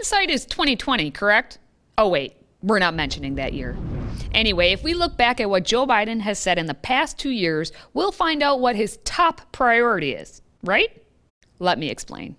hindsight is 2020, correct? Oh wait, we're not mentioning that year. Anyway, if we look back at what Joe Biden has said in the past 2 years, we'll find out what his top priority is, right? Let me explain.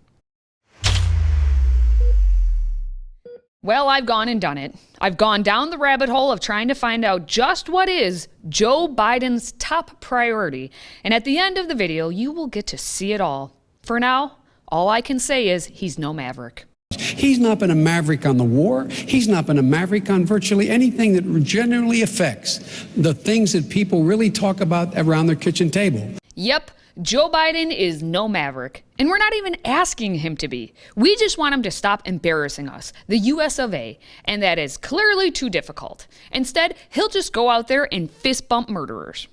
Well, I've gone and done it. I've gone down the rabbit hole of trying to find out just what is Joe Biden's top priority. And at the end of the video, you will get to see it all. For now, all I can say is he's no maverick. He's not been a maverick on the war. He's not been a maverick on virtually anything that generally affects the things that people really talk about around their kitchen table. Yep, Joe Biden is no maverick. And we're not even asking him to be. We just want him to stop embarrassing us, the US of A, and that is clearly too difficult. Instead, he'll just go out there and fist bump murderers.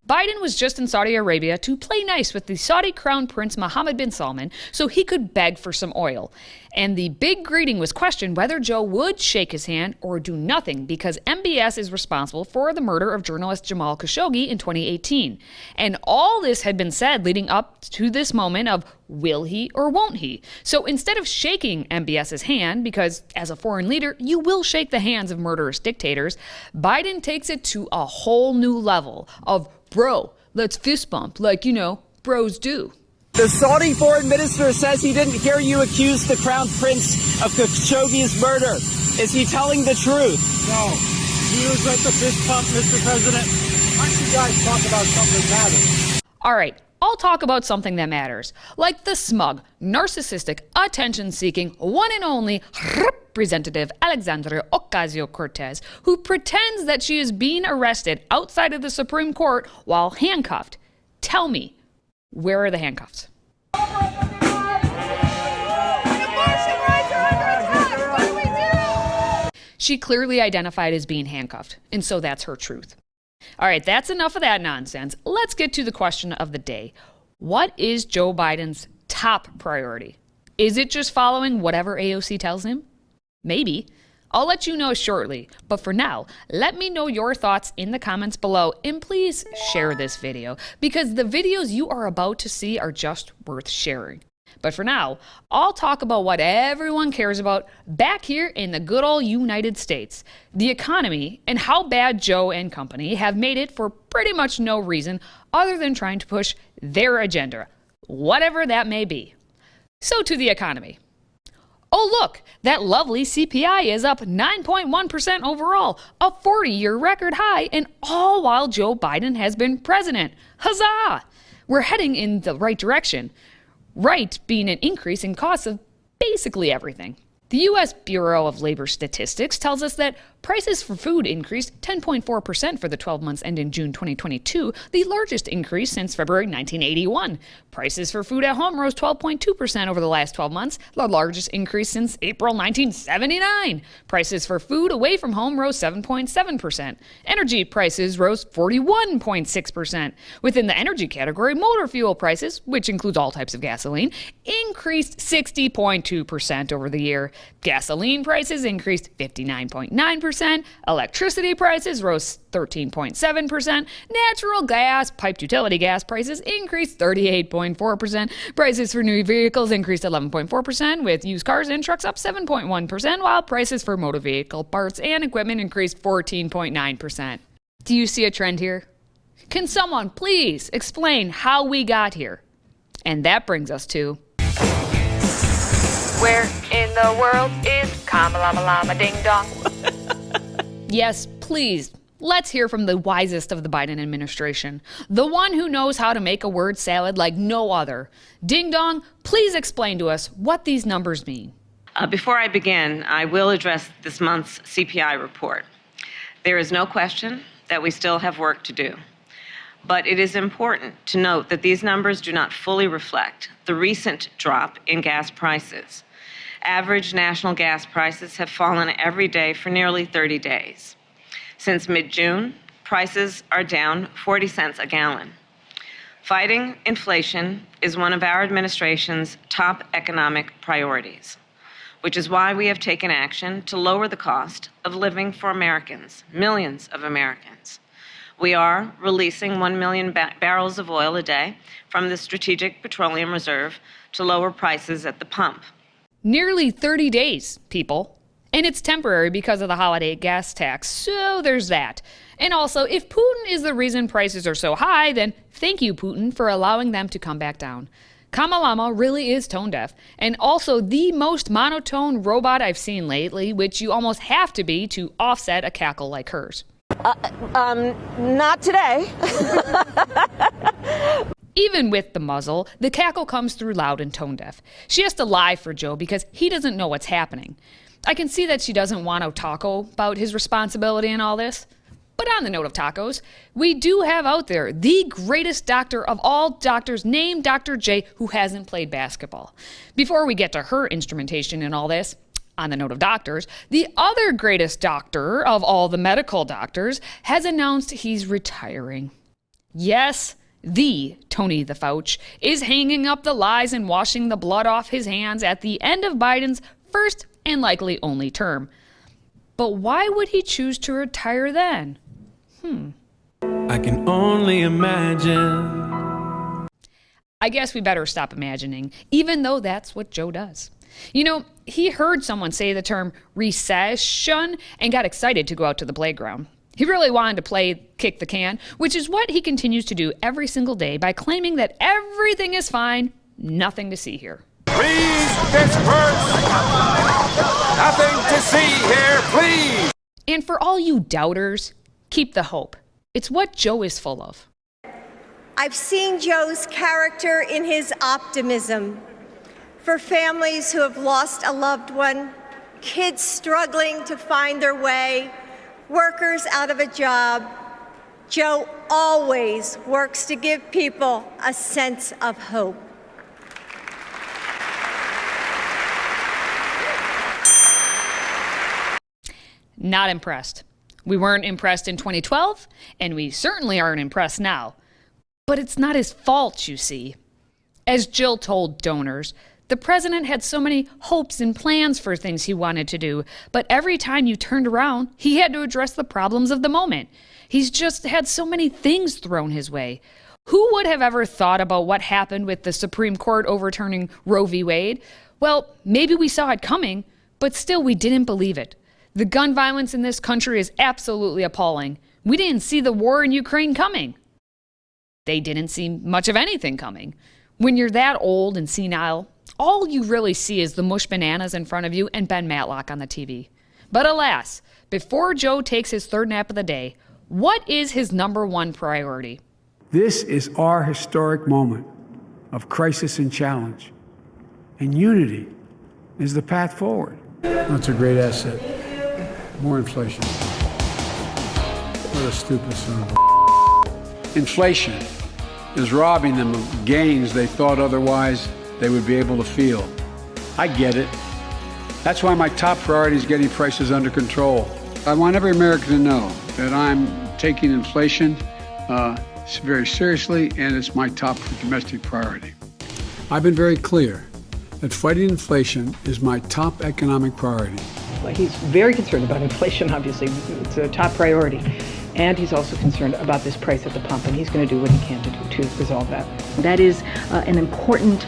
Biden was just in Saudi Arabia to play nice with the Saudi Crown Prince Mohammed bin Salman so he could beg for some oil. And the big greeting was questioned whether Joe would shake his hand or do nothing because MBS is responsible for the murder of journalist Jamal Khashoggi in 2018. And all this had been said leading up to this moment of will he or won't he? So instead of shaking MBS's hand, because as a foreign leader, you will shake the hands of murderous dictators, Biden takes it to a whole new level of bro, let's fist bump like, bros do. The Saudi foreign minister says he didn't hear you accuse the crown prince of Khashoggi's murder. Is he telling the truth? No. He was at the fist pump, Mr. President. Why don't you guys talk about something that matters? All right, I'll talk about something that matters. Like the smug, narcissistic, attention-seeking, one and only Representative Alexandria Ocasio-Cortez, who pretends that she is being arrested outside of the Supreme Court while handcuffed. Tell me, where are the handcuffs? She clearly identified as being handcuffed, and so that's her truth. All right, that's enough of that nonsense. Let's get to the question of the day. What is Joe Biden's top priority? Is it just following whatever AOC tells him? Maybe. I'll let you know shortly, but for now, let me know your thoughts in the comments below, and please share this video, because the videos you are about to see are just worth sharing. But for now, I'll talk about what everyone cares about back here in the good old United States, the economy, and how bad Joe and company have made it for pretty much no reason other than trying to push their agenda, whatever that may be. So to the economy. Oh look, that lovely CPI is up 9.1% overall, a 40-year record high, and all while Joe Biden has been president. Huzzah! We're heading in the right direction. Right being an increase in costs of basically everything. The U.S. Bureau of Labor Statistics tells us that prices for food increased 10.4% for the 12 months ending June 2022, the largest increase since February 1981. Prices for food at home rose 12.2% over the last 12 months, the largest increase since April 1979. Prices for food away from home rose 7.7%. Energy prices rose 41.6%. Within the energy category, motor fuel prices, which includes all types of gasoline, increased 60.2% over the year. Gasoline prices increased 59.9%, electricity prices rose 13.7%, natural gas, piped utility gas prices increased 38.4%, prices for new vehicles increased 11.4%, with used cars and trucks up 7.1%, while prices for motor vehicle parts and equipment increased 14.9%. Do you see a trend here? Can someone please explain how we got here? And that brings us to... Where in the world is Kama-Lama-Lama Ding Dong? Yes, please, let's hear from the wisest of the Biden administration, the one who knows how to make a word salad like no other. Ding Dong, please explain to us what these numbers mean. Before I begin, I will address this month's CPI report. There is no question that we still have work to do. But it is important to note that these numbers do not fully reflect the recent drop in gas prices. Average national gas prices have fallen every day for nearly 30 days. Since mid-June, prices are down 40 cents a gallon. Fighting inflation is one of our administration's top economic priorities, which is why we have taken action to lower the cost of living for Americans, millions of Americans. We are releasing 1 million barrels of oil a day from the Strategic Petroleum Reserve to lower prices at the pump. Nearly 30 days, people. And it's temporary because of the holiday gas tax, so there's that. And also, if Putin is the reason prices are so high, then thank you, Putin, for allowing them to come back down. Kamalama really is tone deaf, and also the most monotone robot I've seen lately, which you almost have to be to offset a cackle like hers. Not today. Even with the muzzle, the cackle comes through loud and tone deaf. She has to lie for Joe because he doesn't know what's happening. I can see that she doesn't want to talk about his responsibility in all this. But on the note of tacos, we do have out there the greatest doctor of all doctors named Dr. J, who hasn't played basketball. Before we get to her instrumentation in all this, on the note of doctors, the other greatest doctor of all the medical doctors has announced he's retiring. Yes, the Tony the Fauci is hanging up the lies and washing the blood off his hands at the end of Biden's first and likely only term. But why would he choose to retire then? I can only imagine. I guess we better stop imagining, even though that's what Joe does. You know, he heard someone say the term recession and got excited to go out to the playground. He really wanted to play kick the can, which is what he continues to do every single day by claiming that everything is fine, nothing to see here. Please disperse! Nothing to see here, please! And for all you doubters, keep the hope. It's what Joe is full of. I've seen Joe's character in his optimism. For families who have lost a loved one, kids struggling to find their way, workers out of a job, Joe always works to give people a sense of hope. Not impressed. We weren't impressed in 2012, and we certainly aren't impressed now. But it's not his fault, you see. As Jill told donors, the president had so many hopes and plans for things he wanted to do, but every time you turned around, he had to address the problems of the moment. He's just had so many things thrown his way. Who would have ever thought about what happened with the Supreme Court overturning Roe v. Wade? Well, maybe we saw it coming, but still we didn't believe it. The gun violence in this country is absolutely appalling. We didn't see the war in Ukraine coming. They didn't see much of anything coming. When you're that old and senile, all you really see is the mush bananas in front of you and Ben Matlock on the TV. But alas, before Joe takes his third nap of the day, what is his number one priority? This is our historic moment of crisis and challenge. And unity is the path forward. That's a great asset. More inflation. What a stupid son of a... Inflation is robbing them of gains they thought otherwise they would be able to feel. I get it. That's why my top priority is getting prices under control. I want every American to know that I'm taking inflation very seriously, and it's my top domestic priority. I've been very clear that fighting inflation is my top economic priority. He's very concerned about inflation, obviously. It's a top priority. And he's also concerned about this price at the pump, and he's going to do what he can to resolve that. That is an important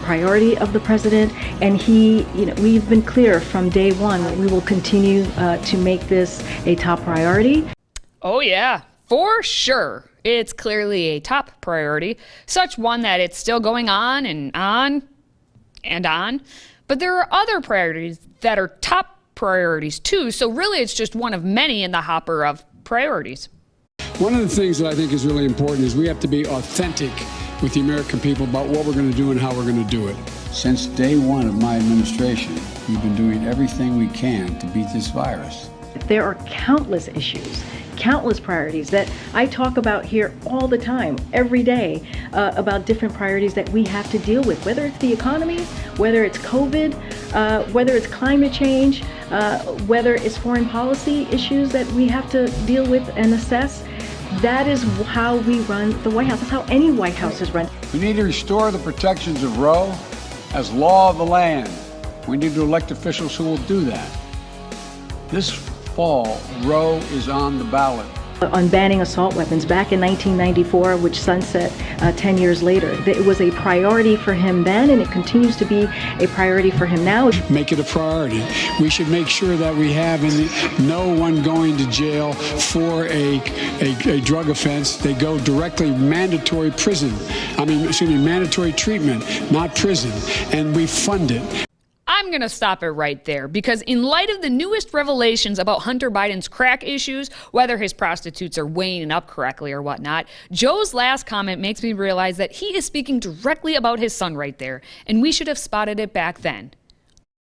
priority of the president, and we've been clear from day one that we will continue to make this a top priority. Oh yeah, for sure. It's clearly a top priority, such one that it's still going on and on and on. But there are other priorities that are top priorities too, so really it's just one of many in the hopper of priorities. One of the things that I think is really important is we have to be authentic with the American people about what we're going to do and how we're going to do it. Since day one of my administration, we've been doing everything we can to beat this virus. There are countless issues, countless priorities that I talk about here all the time, every day, about different priorities that we have to deal with, whether it's the economy, whether it's COVID, whether it's climate change, whether it's foreign policy issues that we have to deal with and assess. That is how we run the White House. That's how any White House is run. We need to restore the protections of Roe as law of the land. We need to elect officials who will do that. This fall, Roe is on the ballot. On banning assault weapons back in 1994, which sunset 10 years later. It was a priority for him then, and it continues to be a priority for him now. Make it a priority. We should make sure that we have no one going to jail for a drug offense. They go directly mandatory mandatory treatment, not prison, and we fund it. I'm going to stop it right there because in light of the newest revelations about Hunter Biden's crack issues, whether his prostitutes are weighing up correctly or whatnot, Joe's last comment makes me realize that he is speaking directly about his son right there, and we should have spotted it back then.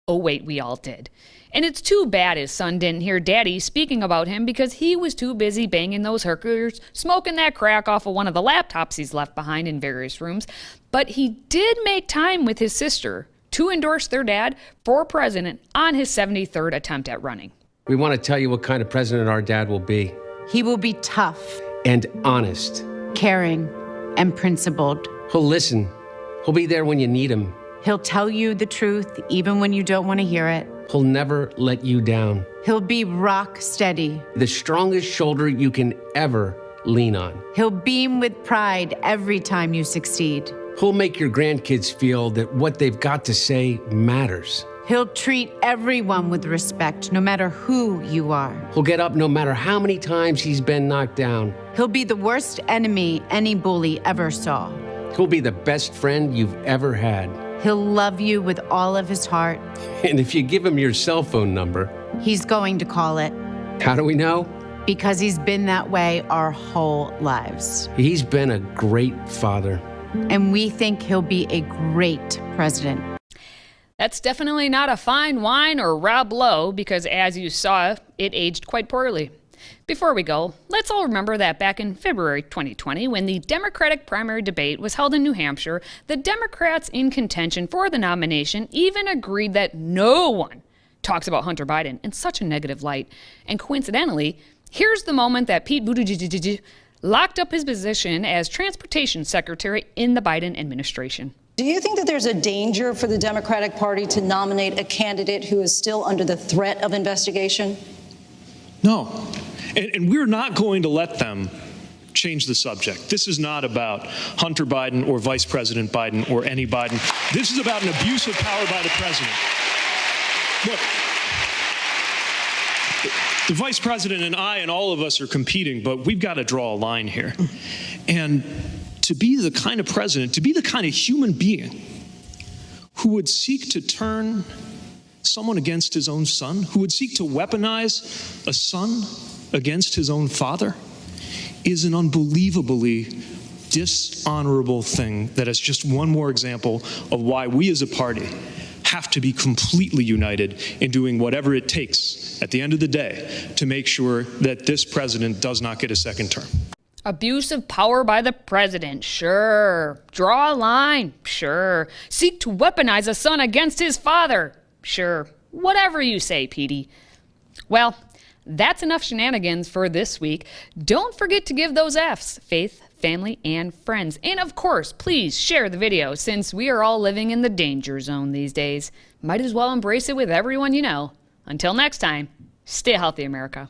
Oh wait, we all did. And it's too bad his son didn't hear Daddy speaking about him because he was too busy banging those hookers, smoking that crack off of one of the laptops he's left behind in various rooms. But he did make time with his sister to endorse their dad for president on his 73rd attempt at running. We want to tell you what kind of president our dad will be. He will be tough. And honest. Caring and principled. He'll listen. He'll be there when you need him. He'll tell you the truth even when you don't want to hear it. He'll never let you down. He'll be rock steady. The strongest shoulder you can ever lean on. He'll beam with pride every time you succeed. He'll make your grandkids feel that what they've got to say matters. He'll treat everyone with respect, no matter who you are. He'll get up no matter how many times he's been knocked down. He'll be the worst enemy any bully ever saw. He'll be the best friend you've ever had. He'll love you with all of his heart. And if you give him your cell phone number, he's going to call it. How do we know? Because he's been that way our whole lives. He's been a great father. And we think he'll be a great president. That's definitely not a fine wine or Rob Lowe because, as you saw, it aged quite poorly. Before we go, let's all remember that back in February 2020, when the Democratic primary debate was held in New Hampshire, the Democrats in contention for the nomination even agreed that no one talks about Hunter Biden in such a negative light. And coincidentally, here's the moment that Pete Buttigieg locked up his position as transportation secretary in the Biden administration. Do you think that there's a danger for the Democratic Party to nominate a candidate who is still under the threat of investigation? No. And we're not going to let them change the subject. This is not about Hunter Biden or Vice President Biden or any Biden. This is about an abuse of power by the president. Look, the vice president and I and all of us are competing, but we've got to draw a line here. And to be the kind of president, to be the kind of human being who would seek to turn someone against his own son, who would seek to weaponize a son against his own father, is an unbelievably dishonorable thing that is just one more example of why we as a party have to be completely united in doing whatever it takes at the end of the day to make sure that this president does not get a second term. Abuse of power by the president, sure. Draw a line, sure. Seek to weaponize a son against his father, sure. Whatever you say, Petey. Well, that's enough shenanigans for this week. Don't forget to give those Fs, faith, family, and friends. And of course, please share the video since we are all living in the danger zone these days. Might as well embrace it with everyone you know. Until next time, stay healthy, America.